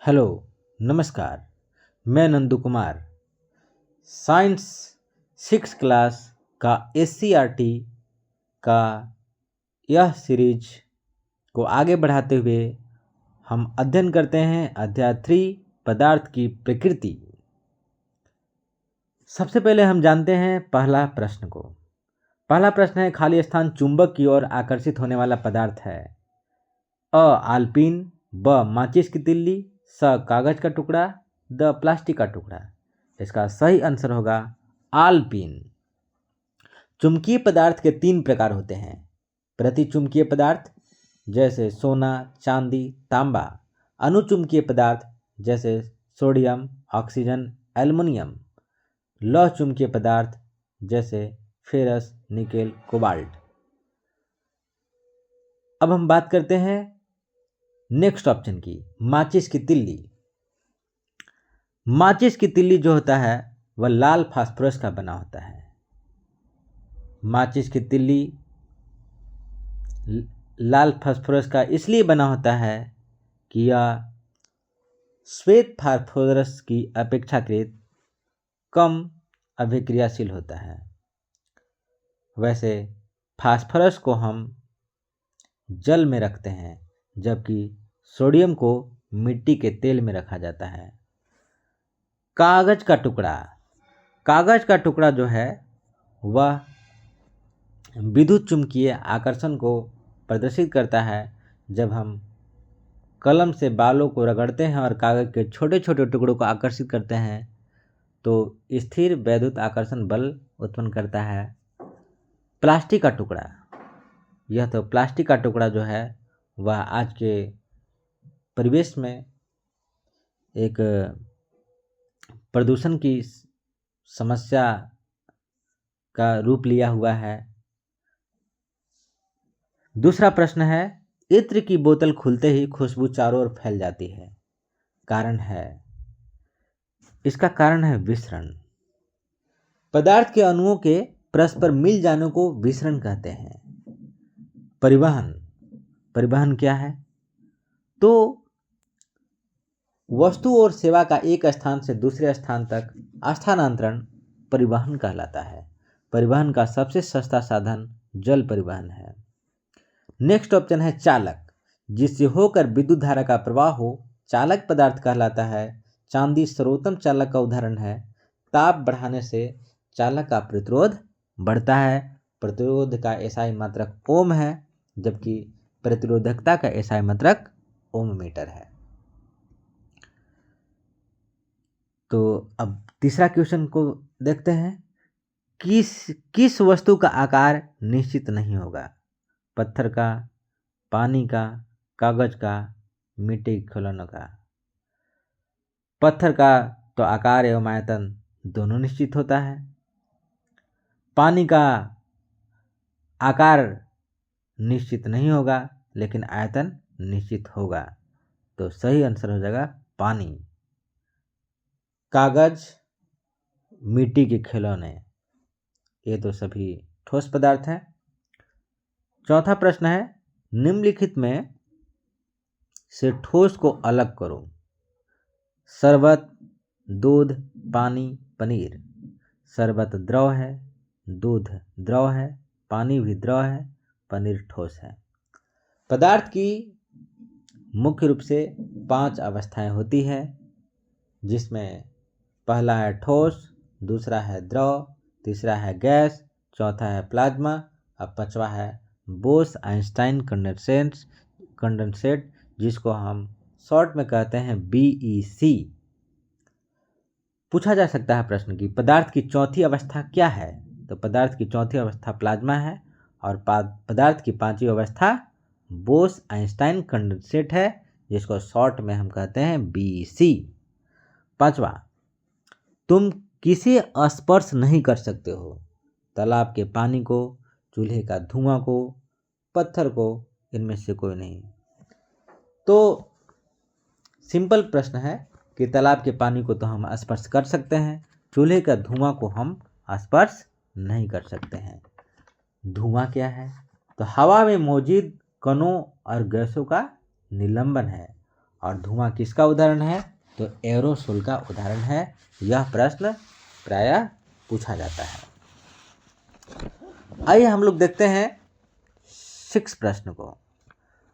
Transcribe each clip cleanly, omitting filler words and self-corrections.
Hello, नमस्कार। मैं Nandu Kumar science 6 class का एससीईआरटी का यह सीरीज को आगे बढ़ाते हुए हम अध्ययन करते हैं अध्याय 3 पदार्थ की प्रकृति। सबसे पहले हम जानते हैं पहला प्रश्न को। पहला प्रश्न है, खाली स्थान चुंबक की ओर आकर्षित होने वाला पदार्थ है। अ आल्पिन, ब माचिस की तिल्ली, स कागज का टुकड़ा, द प्लास्टिक का टुकड़ा। इसका सही आंसर होगा आल्पिन। चुंबकीय पदार्थ के 3 प्रकार होते हैं। प्रतिचुंबकीय पदार्थ जैसे सोना, चांदी, तांबा। अनुचुंबकीय पदार्थ जैसे सोडियम, ऑक्सीजन, एल्युमिनियम। लौह चुंबकीय पदार्थ जैसे फेरस, निकेल, कोबाल्ट। अब हम बात करते हैं नेक्स्ट ऑप्शन की, माचिस की तिल्ली। माचिस की तिल्ली जो होता है वह लाल फास्फोरस का बना होता है। माचिस की तिल्ली लाल फास्फोरस का इसलिए बना होता है कि यह श्वेत फास्फोरस की अपेक्षाकृत कम अभिक्रियाशील होता है। वैसे फास्फोरस को हम जल में रखते हैं, जबकि सोडियम को मिट्टी के तेल में रखा जाता है। कागज का टुकड़ा। कागज का टुकड़ा जो है वह विद्युत चुम्बकीय आकर्षण को प्रदर्शित करता है। जब हम कलम से बालों को रगड़ते हैं और कागज के छोटे छोटे टुकड़ों को आकर्षित करते हैं तो स्थिर वैद्युत आकर्षण बल उत्पन्न करता है। प्लास्टिक का टुकड़ा, यह तो प्लास्टिक का टुकड़ा जो है वह आज के परिवेश में एक प्रदूषण की समस्या का रूप लिया हुआ है। दूसरा प्रश्न है, इत्र की बोतल खुलते ही खुशबू चारों ओर फैल जाती है, कारण है? इसका कारण है विसरण। पदार्थ के अणुओं के परस्पर मिल जाने को विसरण कहते हैं। परिवहन। परिवहन क्या है? तो वस्तु और सेवा का एक स्थान से दूसरे स्थान तक स्थानांतरण परिवहन कहलाता है। परिवहन का सबसे सस्ता साधन जल परिवहन है। नेक्स्ट ऑप्शन है चालक, जिससे होकर विद्युत धारा का प्रवाह हो, चालक पदार्थ कहलाता है। चांदी सर्वोत्तम चालक का उदाहरण है। ताप बढ़ाने से चालक का प्रतिरोध बढ़ता है। प्रतिरोध का एसआई मात्रक ओम है, जबकि प्रतिरोधकता का एसआई मात्रक ओम मीटर है। तो अब तीसरा क्वेश्चन को देखते हैं। किस वस्तु का आकार निश्चित नहीं होगा? पत्थर का, पानी का, कागज का, मिट्टी के खिलौनों का। पत्थर का तो आकार एवं आयतन दोनों निश्चित होता है। पानी का आकार निश्चित नहीं होगा, लेकिन आयतन निश्चित होगा। तो सही आंसर हो जाएगा पानी। कागज, मिट्टी के खिलौने, ये तो सभी ठोस पदार्थ हैं। चौथा प्रश्न है, निम्नलिखित में से ठोस को अलग करो। शरबत, दूध, पानी, पनीर। शरबत द्रव है, दूध द्रव है, पानी भी द्रव है, पनीर ठोस है। पदार्थ की मुख्य रूप से 5 अवस्थाएं होती है, जिसमें पहला है ठोस, दूसरा है द्रव, तीसरा है गैस, चौथा है प्लाज्मा और पांचवा है बोस आइंस्टाइन कंडेंसेट, जिसको हम शॉर्ट में कहते हैं BEC। पूछा जा सकता है प्रश्न की पदार्थ की चौथी अवस्था क्या है? तो पदार्थ की चौथी अवस्था प्लाज्मा है और पदार्थ की 5वीं अवस्था बोस आइंस्टाइन कंडेंसेट है, जिसको शॉर्ट में हम कहते हैं BEC। पांचवा, तुम किसे स्पर्श नहीं कर सकते हो? तालाब के पानी को, चूल्हे का धुआं को, पत्थर को, इनमें से कोई नहीं। तो सिंपल प्रश्न है कि तालाब के पानी को तो हम स्पर्श कर सकते हैं, चूल्हे का धुआं को हम स्पर्श नहीं कर सकते हैं। धुआं क्या है? तो हवा में मौजूद कणों और गैसों का निलंबन है और धुआं किसका उदाहरण है? तो एरोसोल का उदाहरण है। यह प्रश्न प्रायः पूछा जाता है। आइए हम लोग देखते हैं 6 प्रश्न को।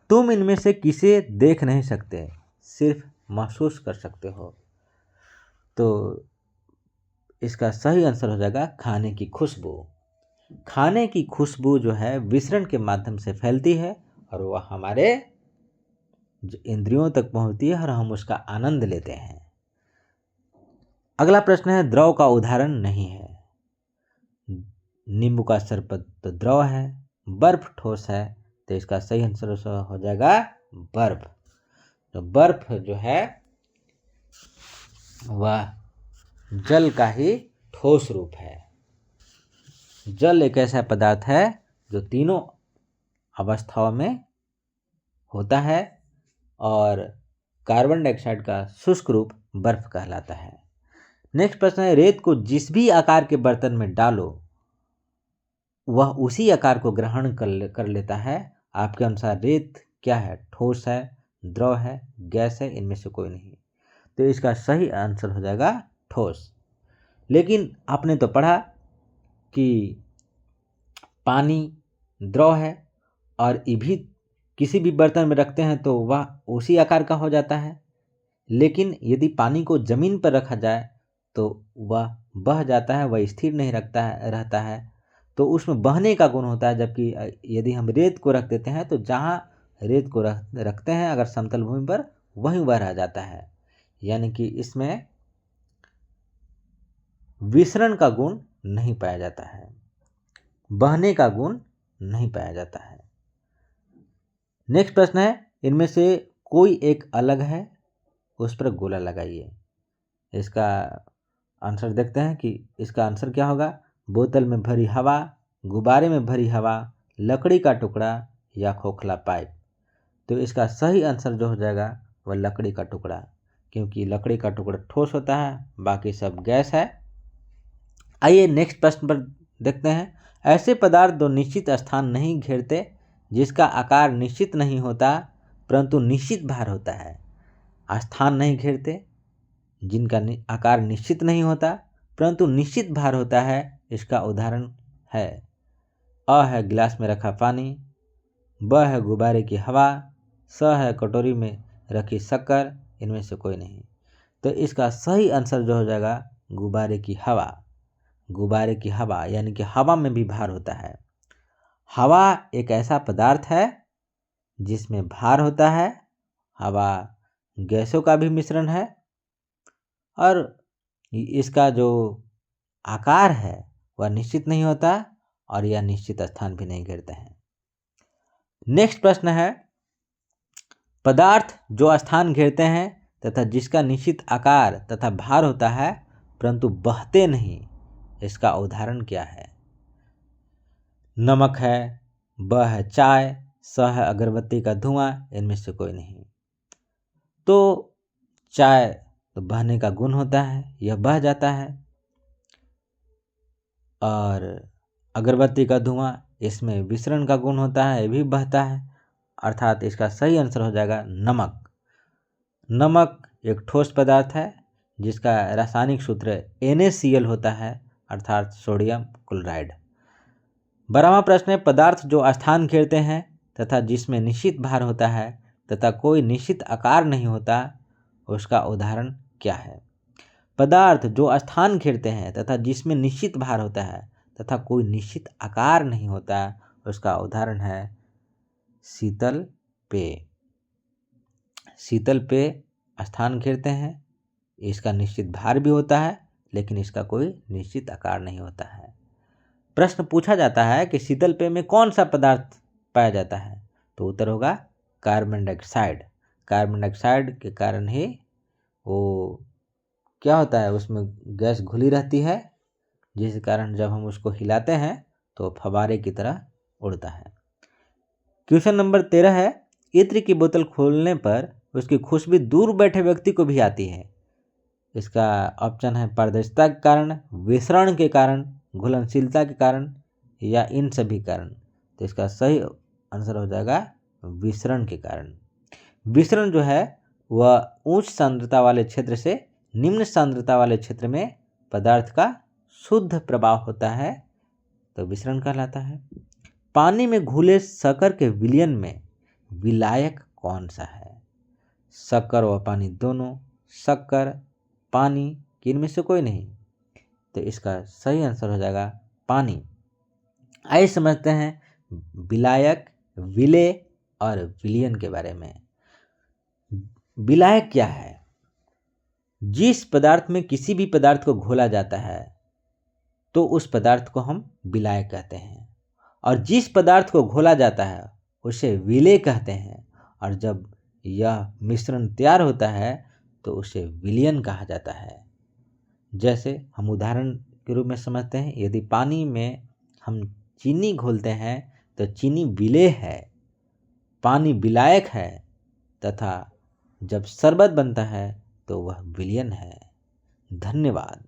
तुम इनमें से किसे देख नहीं सकते, सिर्फ महसूस कर सकते हो। तो इसका सही आंसर हो जाएगा खाने की खुशबू। खाने की खुशबू जो है विसरण के माध्यम से फैलती है और वह हमारे इंद्रियों तक पहुंचती है और हम उसका आनंद लेते हैं। अगला प्रश्न है द्रव का उदाहरण नहीं है। नींबू का शरबत तो द्रव है, बर्फ ठोस है, तो इसका सही आंसर हो जाएगा बर्फ। तो बर्फ जो है वह जल का ही ठोस रूप है। जल एक ऐसा पदार्थ है जो तीनों अवस्थाओं में होता है और कार्बन डाइऑक्साइड का शुष्क रूप बर्फ कहलाता है। नेक्स्ट प्रश्न है रेत को जिस भी आकार के बर्तन में डालो वह उसी आकार को ग्रहण कर लेता है। आपके अनुसार रेत क्या है? ठोस है, द्रव है, गैस है? इनमें से कोई नहीं। तो इसका सही आंसर हो जाएगा ठोस। लेकिन आपने तो पढ़ा कि पानी द्रव है और ये भी किसी भी बर्तन में रखते हैं तो वह उसी आकार का हो जाता है। लेकिन यदि पानी को जमीन पर रखा जाए तो वह बह जाता है, वह स्थिर नहीं रहता है। तो उसमें बहने का गुण होता है। जबकि यदि हम रेत को रख देते हैं तो जहाँ रेत को रखते हैं अगर समतल भूमि पर वहीं वह रह जाता है। यानी कि इसमें विसरण का गुण नहीं पाया जाता है, बहने का गुण नहीं पाया जाता है। नेक्स्ट प्रश्न है इनमें से कोई एक अलग है, उस पर गोला लगाइए। इसका आंसर देखते हैं कि इसका आंसर क्या होगा। बोतल में भरी हवा, गुब्बारे में भरी हवा, लकड़ी का टुकड़ा या खोखला पाइप। तो इसका सही आंसर जो हो जाएगा वह लकड़ी का टुकड़ा, क्योंकि लकड़ी का टुकड़ा ठोस होता है, बाकी सब गैस है। आइए नेक्स्ट प्रश्न पर देखते हैं। ऐसे पदार्थ जो निश्चित स्थान नहीं घेरते, जिसका आकार निश्चित नहीं होता परंतु निश्चित भार होता है। स्थान नहीं घेरते, जिनका आकार निश्चित नहीं होता परंतु निश्चित भार होता है, इसका उदाहरण है अ है गिलास में रखा पानी, ब है गुब्बारे की हवा, स है कटोरी में रखी शक्कर। इनमें से कोई नहीं। तो इसका सही आंसर जो हो जाएगा गुब्बारे की हवा। गुब्बारे की हवा यानी कि हवा में भी भार होता है। हवा एक ऐसा पदार्थ है जिसमें भार होता है। हवा गैसों का भी मिश्रण है और इसका जो आकार है वह निश्चित नहीं होता और यह निश्चित स्थान भी नहीं घेरते हैं। नेक्स्ट प्रश्न है पदार्थ जो स्थान घेरते हैं तथा जिसका निश्चित आकार तथा भार होता है परंतु बहते नहीं, इसका उदाहरण क्या है? नमक है, ब है चाय, स है अगरबत्ती का धुआं। इनमें से कोई नहीं। तो चाय तो बहने का गुण होता है, यह बह जाता है। और अगरबत्ती का धुआं इसमें विसरण का गुण होता है, यह भी बहता है। अर्थात इसका सही आंसर हो जाएगा नमक। नमक एक ठोस पदार्थ है जिसका रासायनिक सूत्र NaCl होता है, अर्थात सोडियम क्लोराइड। 12वां प्रश्न है पदार्थ जो स्थान घेरते हैं तथा जिसमें निश्चित भार होता है तथा कोई निश्चित आकार नहीं होता, उसका उदाहरण क्या है? पदार्थ जो स्थान घेरते हैं तथा जिसमें निश्चित भार होता है तथा कोई निश्चित आकार नहीं होता, उसका उदाहरण है शीतल पेय। शीतल पेय स्थान घेरते हैं, इसका निश्चित भार भी होता है लेकिन इसका कोई निश्चित आकार नहीं होता है। प्रश्न पूछा जाता है कि शीतल पेय में कौन सा पदार्थ पाया जाता है? तो उत्तर होगा कार्बन डाइऑक्साइड। कार्बन डाइऑक्साइड के कारण ही वो क्या होता है, उसमें गैस घुली रहती है, जिस कारण जब हम उसको हिलाते हैं तो फव्वारे की तरह उड़ता है। क्वेश्चन नंबर 13 है इत्र की बोतल खोलने पर उसकी खुशबू दूर बैठे व्यक्ति को भी आती है। इसका ऑप्शन है पारदर्शिता के कारण, विसरण के कारण, घुलनशीलता के कारण या इन सभी कारण। तो इसका सही आंसर हो जाएगा विसरण के कारण। विसरण जो है वह उच्च सांद्रता वाले क्षेत्र से निम्न सांद्रता वाले क्षेत्र में पदार्थ का शुद्ध प्रवाह होता है, तो विसरण कहलाता है। पानी में घुले शक्कर के विलयन में विलायक कौन सा है? शक्कर व पानी दोनों, शक्कर, पानी, इनमें से कोई नहीं, तो इसका सही आंसर हो जाएगा पानी। आइए समझते हैं विलायक, विलेय और विलयन के बारे में। विलायक क्या है? जिस पदार्थ में किसी भी पदार्थ को घोला जाता है तो उस पदार्थ को हम विलायक कहते हैं, और जिस पदार्थ को घोला जाता है उसे विलेय कहते हैं, और जब यह मिश्रण तैयार होता है तो उसे विलयन कहा जाता है। जैसे हम उदाहरण के रूप में समझते हैं, यदि पानी में हम चीनी घोलते हैं तो चीनी विलेय है, पानी विलायक है, तथा जब शरबत बनता है तो वह विलयन है। धन्यवाद।